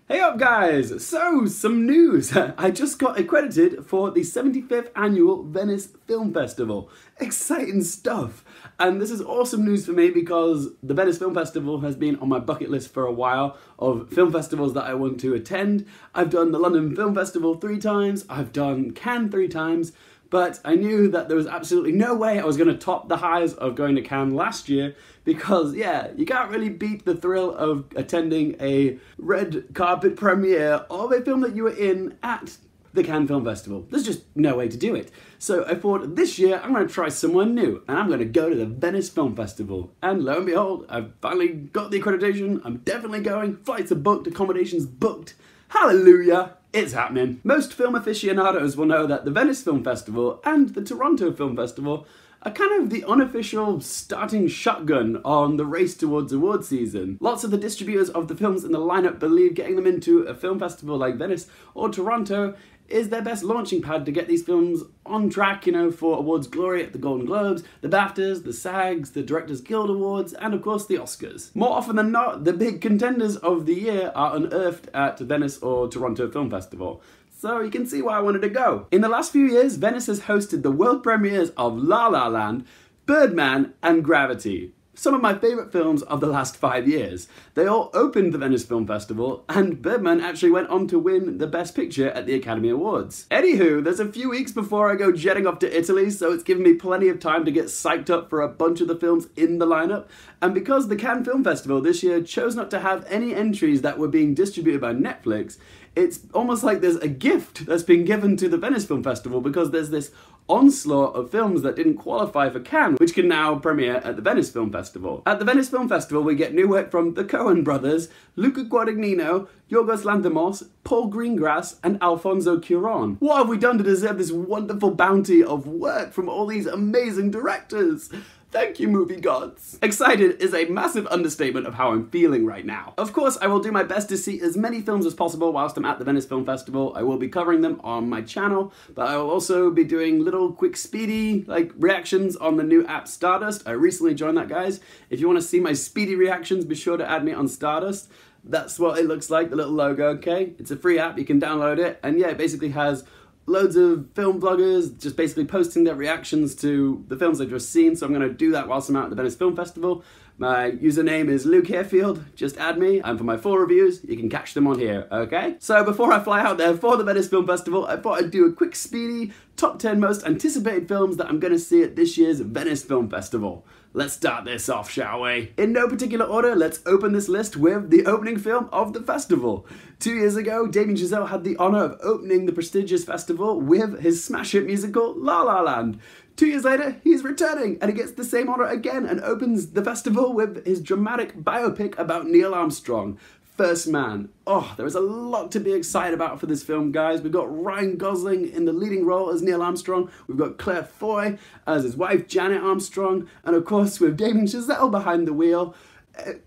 Hey up guys! So, some news! I just got accredited for the 75th Annual Venice Film Festival. Exciting stuff! And this is awesome news for me because the Venice Film Festival has been on my bucket list for a while of film festivals that I want to attend. I've done the London Film Festival 3 times, I've done Cannes 3 times, but I knew that there was absolutely no way I was going to top the highs of going to Cannes last year because, yeah, you can't really beat the thrill of attending a red carpet premiere of a film that you were in at the Cannes Film Festival. There's just no way to do it. So I thought this year I'm going to try somewhere new and I'm going to go to the Venice Film Festival. And lo and behold, I've finally got the accreditation. I'm definitely going. Flights are booked, accommodations booked. Hallelujah! It's happening. Most film aficionados will know that the Venice Film Festival and the Toronto Film Festival are kind of the unofficial starting shotgun on the race towards award season. Lots of the distributors of the films in the lineup believe getting them into a film festival like Venice or Toronto is their best launching pad to get these films on track, you know, for awards glory at the Golden Globes, the BAFTAs, the SAGs, the Directors Guild Awards, and of course the Oscars. More often than not, the big contenders of the year are unearthed at Venice or Toronto Film Festival. So you can see why I wanted to go. In the last few years, Venice has hosted the world premieres of La La Land, Birdman, and Gravity. Some of my favourite films of the last 5 years. They all opened the Venice Film Festival, and Birdman actually went on to win the Best Picture at the Academy Awards. Anywho, there's a few weeks before I go jetting off to Italy, so it's given me plenty of time to get psyched up for a bunch of the films in the lineup. And because the Cannes Film Festival this year chose not to have any entries that were being distributed by Netflix, it's almost like there's a gift that's been given to the Venice Film Festival because there's this onslaught of films that didn't qualify for Cannes, which can now premiere at the Venice Film Festival. At the Venice Film Festival, we get new work from the Coen Brothers, Luca Guadignino, Yorgos Lanthimos, Paul Greengrass, and Alfonso Cuaron. What have we done to deserve this wonderful bounty of work from all these amazing directors? Thank you, movie gods. Excited is a massive understatement of how I'm feeling right now. Of course, I will do my best to see as many films as possible whilst I'm at the Venice Film Festival. I will be covering them on my channel, but I will also be doing little quick speedy reactions on the new app StarDust. I recently joined that, guys. If you want to see my speedy reactions, be sure to add me on StarDust. That's what it looks like, the little logo, okay? It's a free app, you can download it, and yeah, it basically has loads of film vloggers just basically posting their reactions to the films they've just seen, so I'm going to do that whilst I'm out at the Venice Film Festival. My username is Luke Hearfield, just add me, and for my full reviews, you can catch them on here, okay? So before I fly out there for the Venice Film Festival, I thought I'd do a quick speedy top 10 most anticipated films that I'm going to see at this year's Venice Film Festival. Let's start this off, shall we? In no particular order, let's open this list with the opening film of the festival. 2 years ago, Damien Chazelle had the honour of opening the prestigious festival with his smash hit musical La La Land. 2 years later, he's returning and he gets the same honour again and opens the festival with his dramatic biopic about Neil Armstrong, First Man. Oh, there is a lot to be excited about for this film, guys. We've got Ryan Gosling in the leading role as Neil Armstrong. We've got Claire Foy as his wife, Janet Armstrong. And of course, with Damien Chazelle behind the wheel,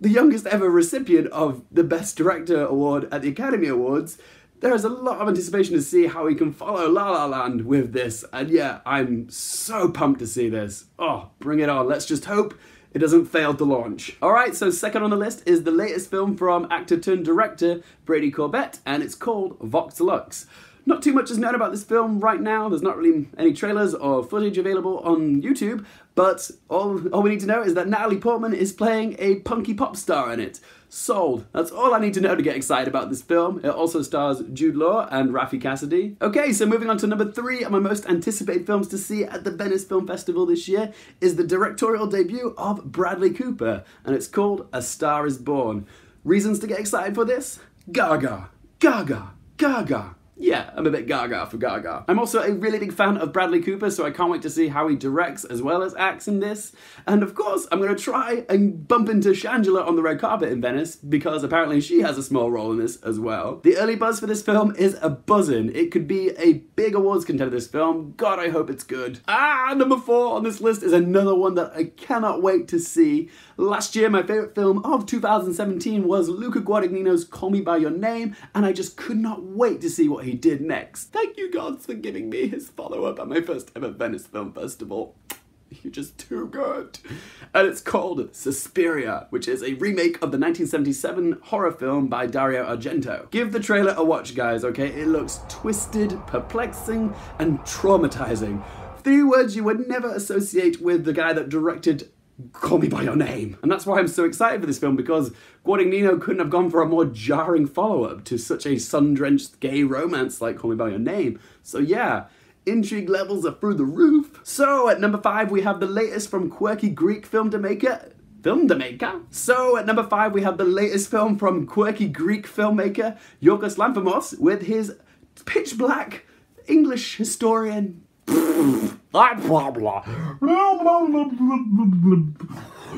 the youngest ever recipient of the Best Director Award at the Academy Awards. There is a lot of anticipation to see how he can follow La La Land with this. And yeah, I'm so pumped to see this. Oh, bring it on. Let's just hope it doesn't fail to launch. Alright, so second on the list is the latest film from actor turned director Brady Corbett, and it's called Vox Lux. Not too much is known about this film right now. There's not really any trailers or footage available on YouTube, but all we need to know is that Natalie Portman is playing a punky pop star in it. Sold. That's all I need to know to get excited about this film. It also stars Jude Law and Raffi Cassidy. Okay, so moving on to number 3 of my most anticipated films to see at the Venice Film Festival this year is the directorial debut of Bradley Cooper, and it's called A Star Is Born. Reasons to get excited for this? Gaga. Gaga. Gaga. Yeah, I'm a bit gaga for Gaga. I'm also a really big fan of Bradley Cooper, so I can't wait to see how he directs as well as acts in this. And of course, I'm going to try and bump into Shangela on the red carpet in Venice, because apparently she has a small role in this as well. The early buzz for this film is a buzzin'. It could be a big awards contender, this film. God, I hope it's good. Number 4 on this list is another one that I cannot wait to see. Last year, my favourite film of 2017 was Luca Guadagnino's Call Me By Your Name, and I just could not wait to see what he did next. Thank you, gods, for giving me his follow-up at my first ever Venice Film Festival. You're just too good. And it's called Suspiria, which is a remake of the 1977 horror film by Dario Argento. Give the trailer a watch, guys, okay? It looks twisted, perplexing, and traumatizing. 3 words you would never associate with the guy that directed Call Me By Your Name. And that's why I'm so excited for this film, because Guadagnino couldn't have gone for a more jarring follow-up to such a sun-drenched gay romance like Call Me By Your name. So yeah, intrigue levels are through the roof. So at number 5 we have the latest from quirky Greek filmmaker. So at number 5 we have the latest film from quirky Greek filmmaker Yorgos Lanthimos with his pitch black English historian.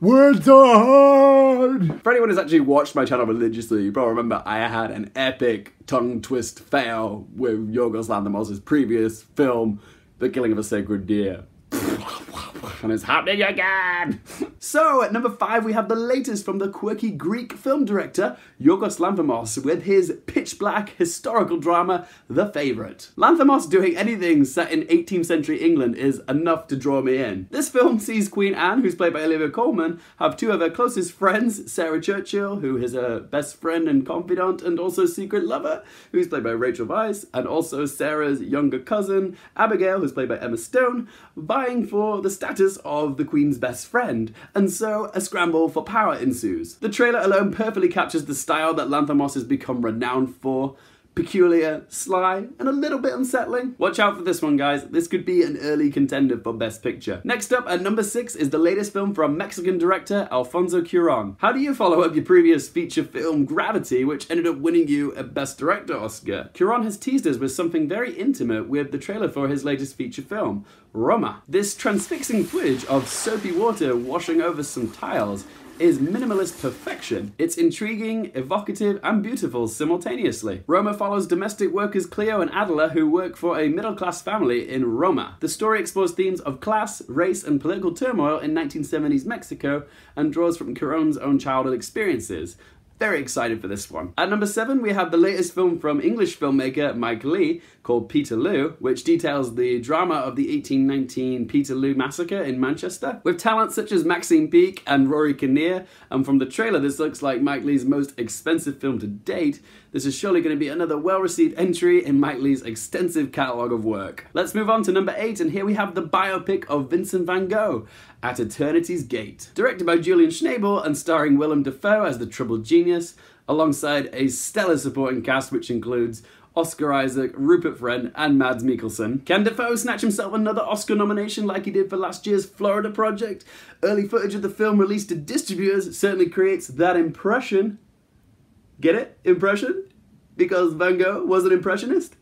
Words are hard. For anyone who's actually watched my channel religiously, you probably remember I had an epic tongue twist fail with Yorgos Lanthimos' previous film, The Killing of a Sacred Deer. And it's happening again! So, at number 5 we have the latest from the quirky Greek film director Yorgos Lanthimos with his pitch black historical drama, The Favourite. Lanthimos doing anything set in 18th century England is enough to draw me in. This film sees Queen Anne, who's played by Olivia Colman, have 2 of her closest friends, Sarah Churchill, who is her best friend and confidant and also secret lover, who's played by Rachel Weisz, and also Sarah's younger cousin, Abigail, who's played by Emma Stone, vying for the status of the Queen's best friend, and so a scramble for power ensues. The trailer alone perfectly captures the style that Lanthimos has become renowned for. Peculiar, sly, and a little bit unsettling. Watch out for this one, guys. This could be an early contender for Best Picture. Next up at number 6 is the latest film from Mexican director Alfonso Cuaron. How do you follow up your previous feature film Gravity, which ended up winning you a Best Director Oscar? Cuaron has teased us with something very intimate with the trailer for his latest feature film, Roma. This transfixing footage of soapy water washing over some tiles is minimalist perfection. It's intriguing, evocative, and beautiful simultaneously. Roma follows domestic workers Cleo and Adela who work for a middle-class family in Roma. The story explores themes of class, race, and political turmoil in 1970s Mexico and draws from Cuaron's own childhood experiences. Very excited for this one. At number 7, we have the latest film from English filmmaker Mike Leigh called Peterloo, which details the drama of the 1819 Peterloo massacre in Manchester, with talent such as Maxine Peake and Rory Kinnear. And from the trailer, this looks like Mike Leigh's most expensive film to date. This is surely going to be another well-received entry in Mike Leigh's extensive catalogue of work. Let's move on to number 8, and here we have the biopic of Vincent van Gogh, At Eternity's Gate. Directed by Julian Schnabel and starring Willem Dafoe as the troubled genius, alongside a stellar supporting cast which includes Oscar Isaac, Rupert Friend, and Mads Mikkelsen. Can Dafoe snatch himself another Oscar nomination like he did for last year's Florida Project? Early footage of the film released to distributors certainly creates that impression. Get it? Impression? Because Van Gogh was an impressionist?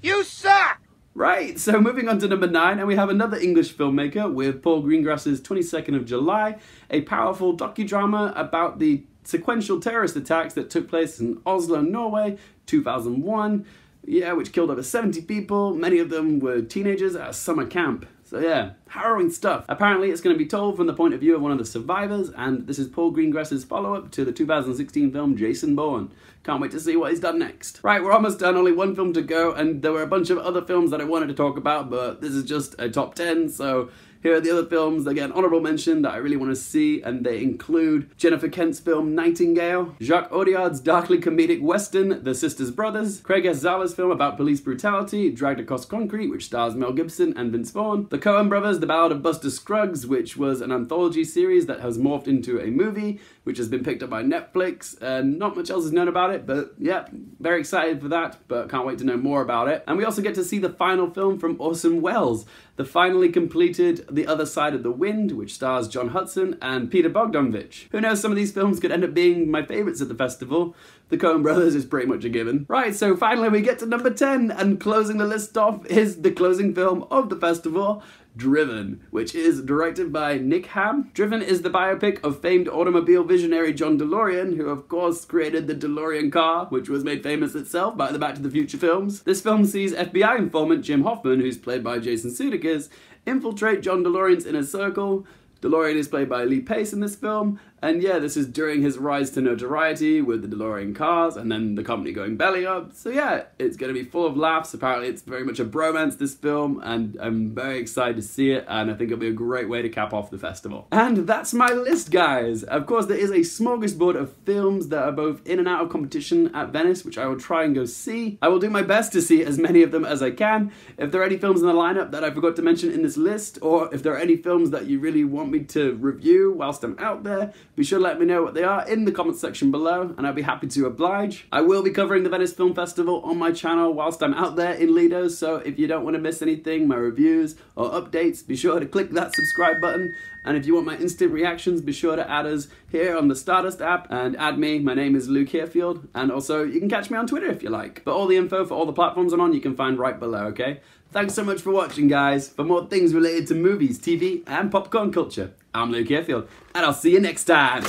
You suck! Right, so moving on to number 9, and we have another English filmmaker with Paul Greengrass's 22nd of July, a powerful docudrama about the sequential terrorist attacks that took place in Oslo, Norway, 2001, which killed over 70 people. Many of them were teenagers at a summer camp. So yeah, harrowing stuff. Apparently it's going to be told from the point of view of one of the survivors, and this is Paul Greengrass's follow-up to the 2016 film Jason Bourne. Can't wait to see what he's done next. Right, we're almost done, only one film to go, and there were a bunch of other films that I wanted to talk about, but this is just a top 10, so here are the other films that get an honourable mention that I really want to see, and they include Jennifer Kent's film Nightingale, Jacques Audiard's darkly comedic western The Sisters Brothers, Craig S. Zala's film about police brutality, Dragged Across Concrete, which stars Mel Gibson and Vince Vaughn, The Coen Brothers, The Ballad of Buster Scruggs, which was an anthology series that has morphed into a movie, which has been picked up by Netflix, and not much else is known about it, but yeah, very excited for that, but can't wait to know more about it. And we also get to see the final film from Orson Welles, the finally completed The Other Side of the Wind, which stars John Hudson and Peter Bogdanovich. Who knows, some of these films could end up being my favourites at the festival. The Coen Brothers is pretty much a given. Right, so finally we get to number 10, and closing the list off is the closing film of the festival, Driven, which is directed by Nick Ham. Driven is the biopic of famed automobile visionary John DeLorean, who of course created the DeLorean car, which was made famous itself by the Back to the Future films. This film sees FBI informant Jim Hoffman, who's played by Jason Sudeikis, infiltrate John DeLorean's inner circle. DeLorean is played by Lee Pace in this film, And yeah, this is during his rise to notoriety with the DeLorean cars and then the company going belly up. So yeah, it's going to be full of laughs. Apparently it's very much a bromance, this film, and I'm very excited to see it, and I think it'll be a great way to cap off the festival. And that's my list, guys. Of course, there is a smorgasbord of films that are both in and out of competition at Venice, which I will try and go see. I will do my best to see as many of them as I can. If there are any films in the lineup that I forgot to mention in this list, or if there are any films that you really want me to review whilst I'm out there, be sure to let me know what they are in the comments section below, and I'll be happy to oblige. I will be covering the Venice Film Festival on my channel whilst I'm out there in Lido, so if you don't want to miss anything, my reviews or updates, be sure to click that subscribe button. And if you want my instant reactions, be sure to add us here on the StarDust app and add me. My name is Luke Hearfield, and also you can catch me on Twitter if you like. But all the info for all the platforms I'm on you can find right below, okay? Thanks so much for watching, guys. For more things related to movies, TV, and popcorn culture, I'm Luke Hearfield, and I'll see you next time.